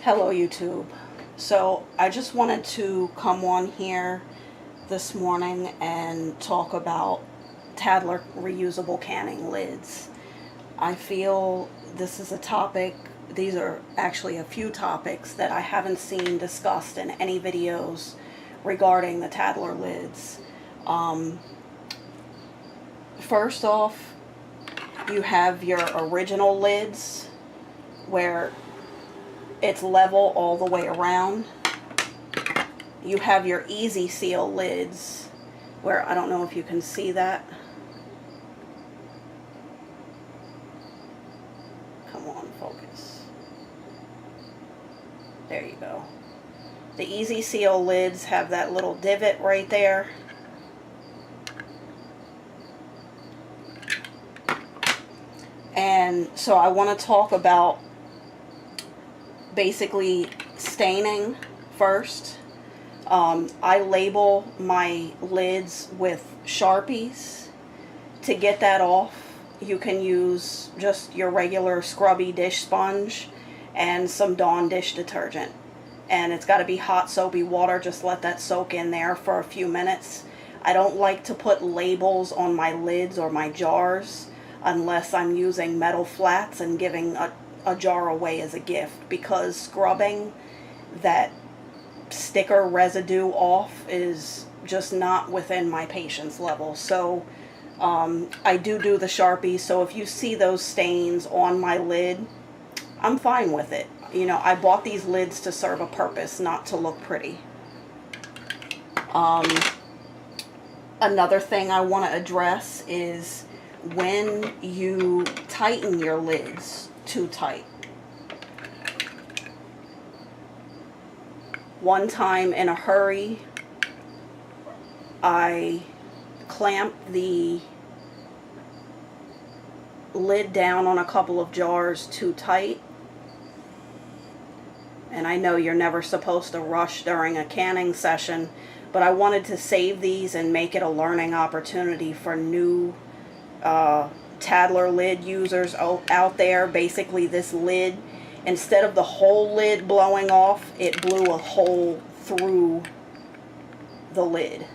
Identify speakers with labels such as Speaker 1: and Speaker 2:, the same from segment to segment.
Speaker 1: Hello YouTube. So I just wanted to come on here this morning and talk about Tattler reusable canning lids. I feel this is a topic, these are actually a few topics that I haven't seen discussed in any videos regarding the Tattler lids. First off, you have your original lids where it's level all the way around. You have your easy seal lids where I don't know if you can see that. Come on, focus. There you go. The easy seal lids have that little divot right there. And so I want to talk about basically staining first. I label my lids with Sharpies. To get that off, you can use just your regular scrubby dish sponge and some Dawn dish detergent. And it's got to be hot soapy water. Just let that soak in there for a few minutes. I don't like to put labels on my lids or my jars unless I'm using metal flats and giving a jar away as a gift, because scrubbing that sticker residue off is just not within my patience level. So I do the Sharpie. So if you see those stains on my lid, I'm fine with it. You know, I bought these lids to serve a purpose, not to look pretty. Another thing I want to address is when you tighten your lids too tight. One time in a hurry, I clamped the lid down on a couple of jars too tight. And I know you're never supposed to rush during a canning session, but I wanted to save these and make it a learning opportunity for new Tattler lid users out there. Basically, this lid, instead of the whole lid blowing off, it blew a hole through the lid.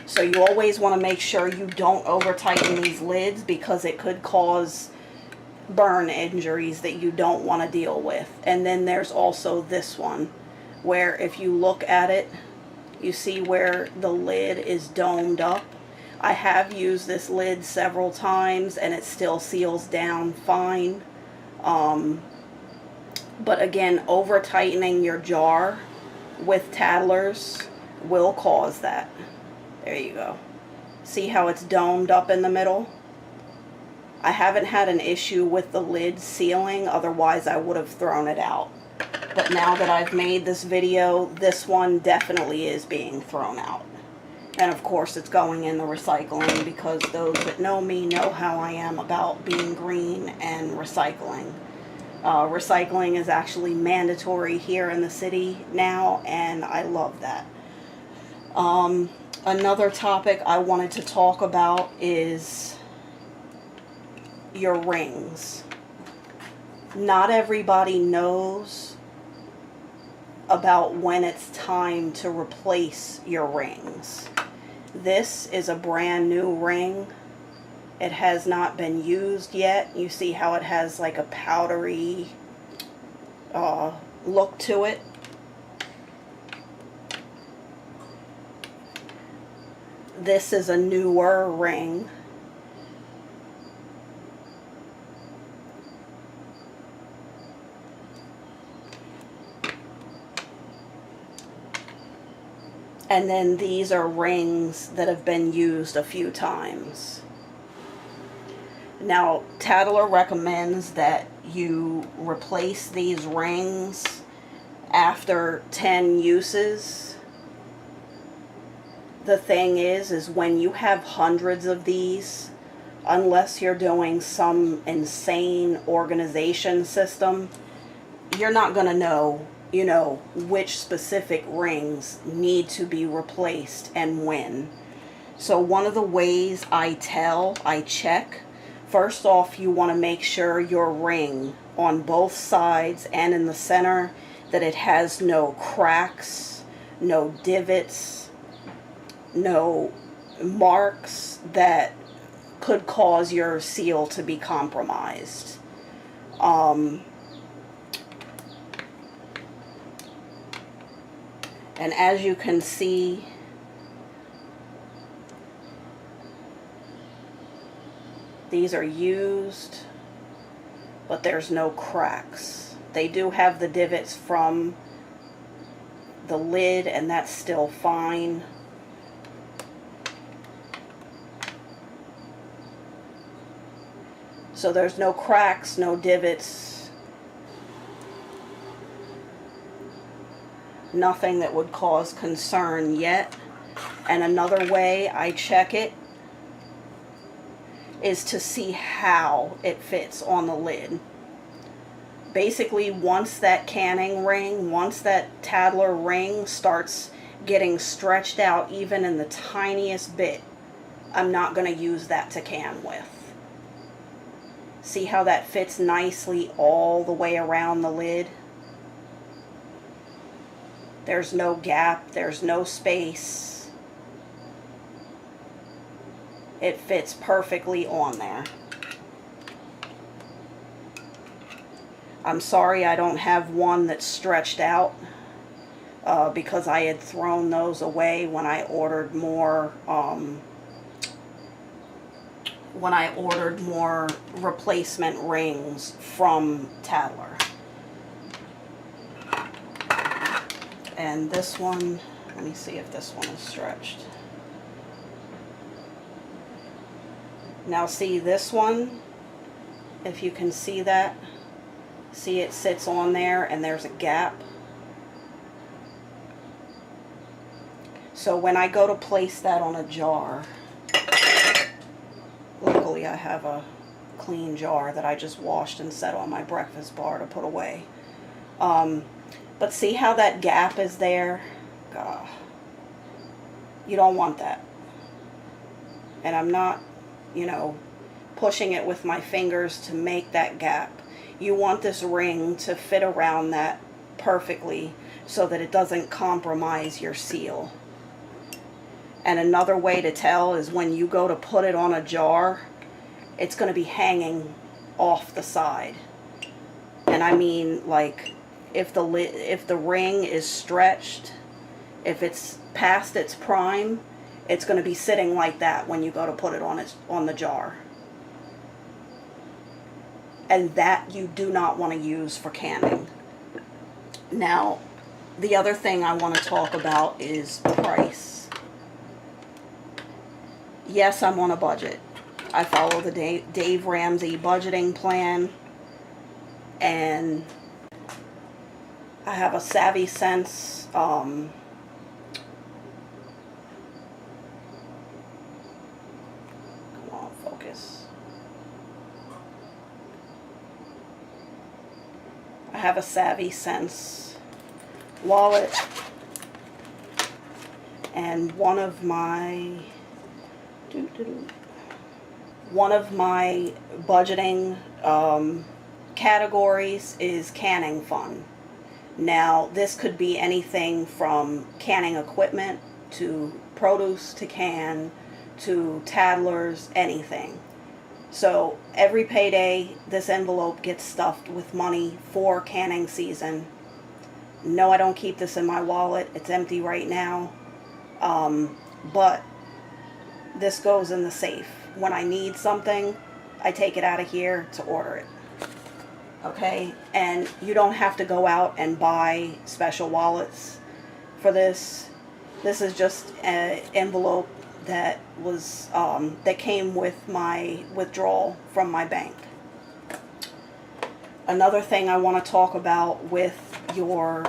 Speaker 1: So you always want to make sure you don't over tighten these lids, because it could cause burn injuries that you don't want to deal with. And then there's also this one, where if you look at it, you see where the lid is domed up. I have used this lid several times and it still seals down fine. But again, over tightening your jar with Tattlers will cause that. There you go. See how it's domed up in the middle? I haven't had an issue with the lid sealing, otherwise I would have thrown it out. But now that I've made this video, this one definitely is being thrown out. And of course it's going in the recycling, because those that know me know how I am about being green and recycling. Recycling is actually mandatory here in the city now, and I love that. Another topic I wanted to talk about is your rings. Not everybody knows about when it's time to replace your rings. This is a brand new ring. It has not been used yet. You see how it has like a powdery look to it. This is a newer ring. And then these are rings that have been used a few times. Now, Tattler recommends that you replace these rings after 10 uses. The thing is when you have hundreds of these, unless you're doing some insane organization system, you're not going to know, you know, which specific rings need to be replaced and when. So one of the ways I check First off, you want to make sure your ring on both sides and in the center that it has no cracks, no divots, no marks that could cause your seal to be compromised. And as you can see, these are used, but there's no cracks. They do have the divots from the lid, and that's still fine. So there's no cracks, no divots, nothing that would cause concern yet. And another way I check it is to see how it fits on the lid. Basically, once that canning ring, once that Tattler ring starts getting stretched out even in the tiniest bit, I'm not going to use that to can with. See how that fits nicely all the way around the lid? There's no gap, there's no space. It fits perfectly on there. I'm sorry I don't have one that's stretched out because I had thrown those away when I ordered more replacement rings from Tattler. And this one, let me see if this one is stretched. Now see this one, if you can see that, see it sits on there and there's a gap. So when I go to place that on a jar, luckily I have a clean jar that I just washed and set on my breakfast bar to put away. But see how that gap is there? You don't want that. And I'm not, you know, pushing it with my fingers to make that gap. You want this ring to fit around that perfectly so that it doesn't compromise your seal. And another way to tell is when you go to put it on a jar, it's going to be hanging off the side. And I mean, like, if the ring is stretched, if it's past its prime, it's going to be sitting like that when you go to put it on the jar. And that you do not want to use for canning. Now, the other thing I want to talk about is price. Yes, I'm on a budget. I follow the Dave Ramsey budgeting plan, and I have a Savvy Sense I have a Savvy Sense wallet, and one of my budgeting categories is canning fun. Now, this could be anything from canning equipment to produce to can to Tattlers, anything. So every payday, this envelope gets stuffed with money for canning season. No, I don't keep this in my wallet. It's empty right now. But this goes in the safe. When I need something, I take it out of here to order it. Okay? And you don't have to go out and buy special wallets for this. This is just an envelope that was that came with my withdrawal from my bank. Another thing I want to talk about with your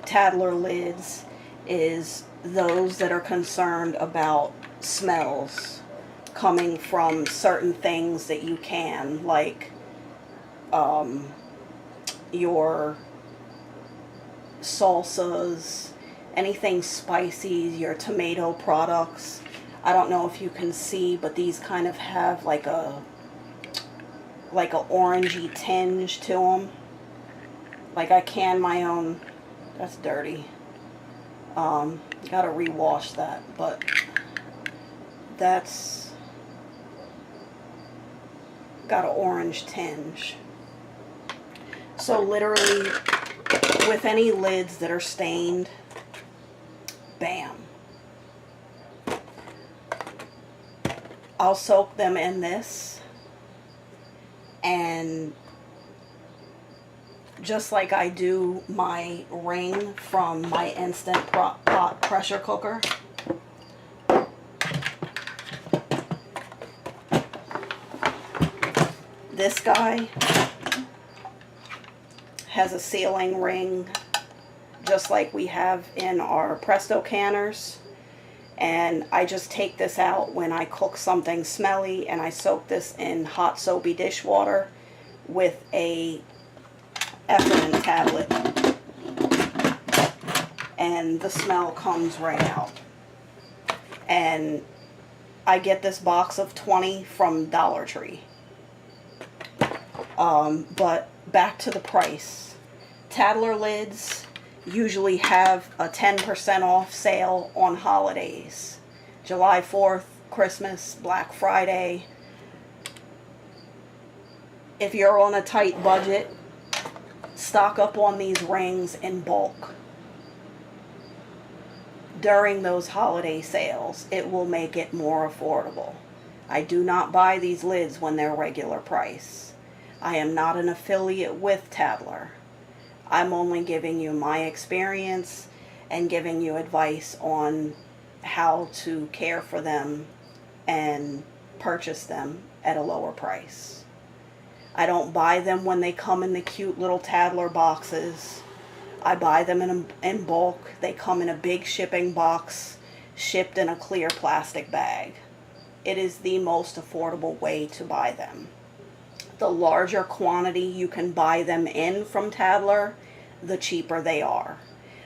Speaker 1: Tattler lids is those that are concerned about smells coming from certain things that you can, like your salsas, anything spicy, your tomato products. I don't know if you can see, but these kind of have like a like a orangey tinge to them. Like I can my own. That's dirty. Gotta rewash that, but that's got an orange tinge. So literally, with any lids that are stained, bam, I'll soak them in this, and just like I do my ring from my Instant Pot pressure cooker, this guy has a sealing ring just like we have in our Presto canners, and I just take this out when I cook something smelly, and I soak this in hot soapy dishwater with a effluent tablet, and the smell comes right out. And I get this box of 20 from Dollar Tree. But back to the price. Tattler lids usually have a 10% off sale on holidays. July 4th, Christmas, Black Friday. If you're on a tight budget, stock up on these rings in bulk. During those holiday sales, it will make it more affordable. I do not buy these lids when they're regular price. I am not an affiliate with Tattler. I'm only giving you my experience and giving you advice on how to care for them and purchase them at a lower price. I don't buy them when they come in the cute little Tattler boxes. I buy them in bulk. They come in a big shipping box, shipped in a clear plastic bag. It is the most affordable way to buy them. The larger quantity you can buy them in from Tattler, the cheaper they are.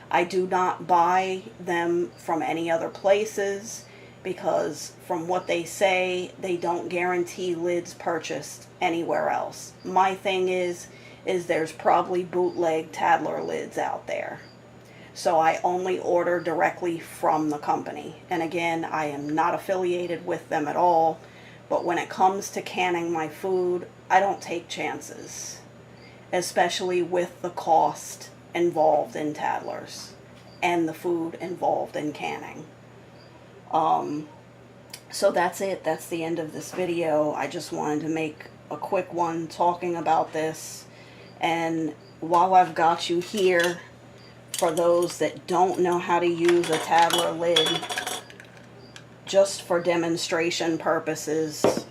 Speaker 1: I do not buy them from any other places because from what they say, they don't guarantee lids purchased anywhere else. My thing is there's probably bootleg Tattler lids out there. So I only order directly from the company. And again, I am not affiliated with them at all. But when it comes to canning my food, I don't take chances. Especially with the cost involved in Tattlers and the food involved in canning. So that's it. That's the end of this video. I just wanted to make a quick one talking about this. And while I've got you here, for those that don't know how to use a Tattler lid, just for demonstration purposes,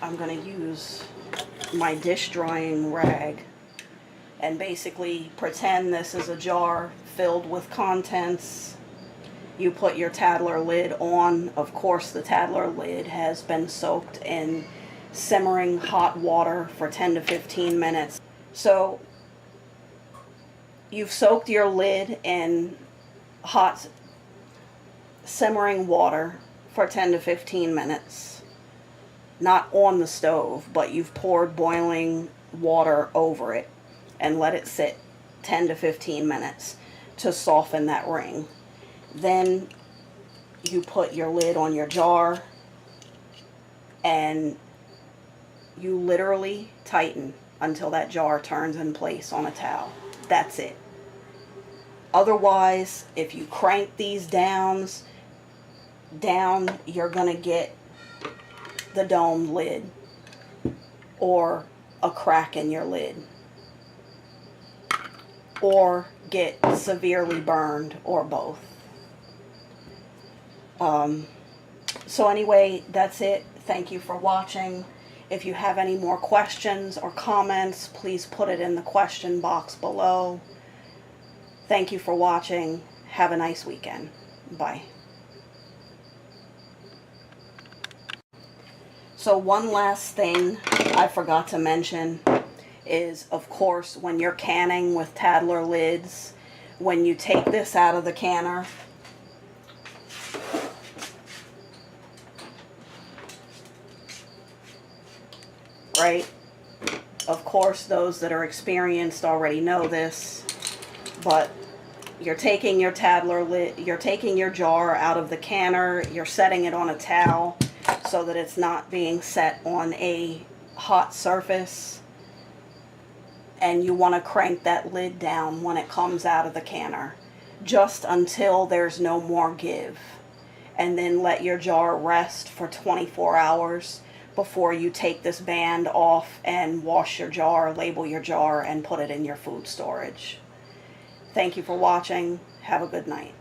Speaker 1: I'm going to use my dish drying rag and basically pretend this is a jar filled with contents. You put your Tattler lid on. Of course, the Tattler lid has been soaked in simmering hot water for 10 to 15 minutes. So you've soaked your lid in hot simmering water for 10 to 15 minutes. Not on the stove, but you've poured boiling water over it and let it sit 10 to 15 minutes to soften that ring. Then you put your lid on your jar and you literally tighten until that jar turns in place on a towel. That's it. Otherwise, if you crank these down, you're going to get the domed lid or a crack in your lid, or get severely burned, or both. So anyway, that's it. Thank you for watching. If you have any more questions or comments, please put it in the question box below. Thank you for watching. Have a nice weekend. Bye. So one last thing I forgot to mention is, of course, when you're canning with Tattler lids, when you take this out of the canner, right? Of course, those that are experienced already know this, but you're taking your Tattler lid, you're taking your jar out of the canner, you're setting it on a towel so that it's not being set on a hot surface, and you want to crank that lid down when it comes out of the canner, just until there's no more give, and then let your jar rest for 24 hours before you take this band off and wash your jar, label your jar, and put it in your food storage. Thank you for watching. Have a good night.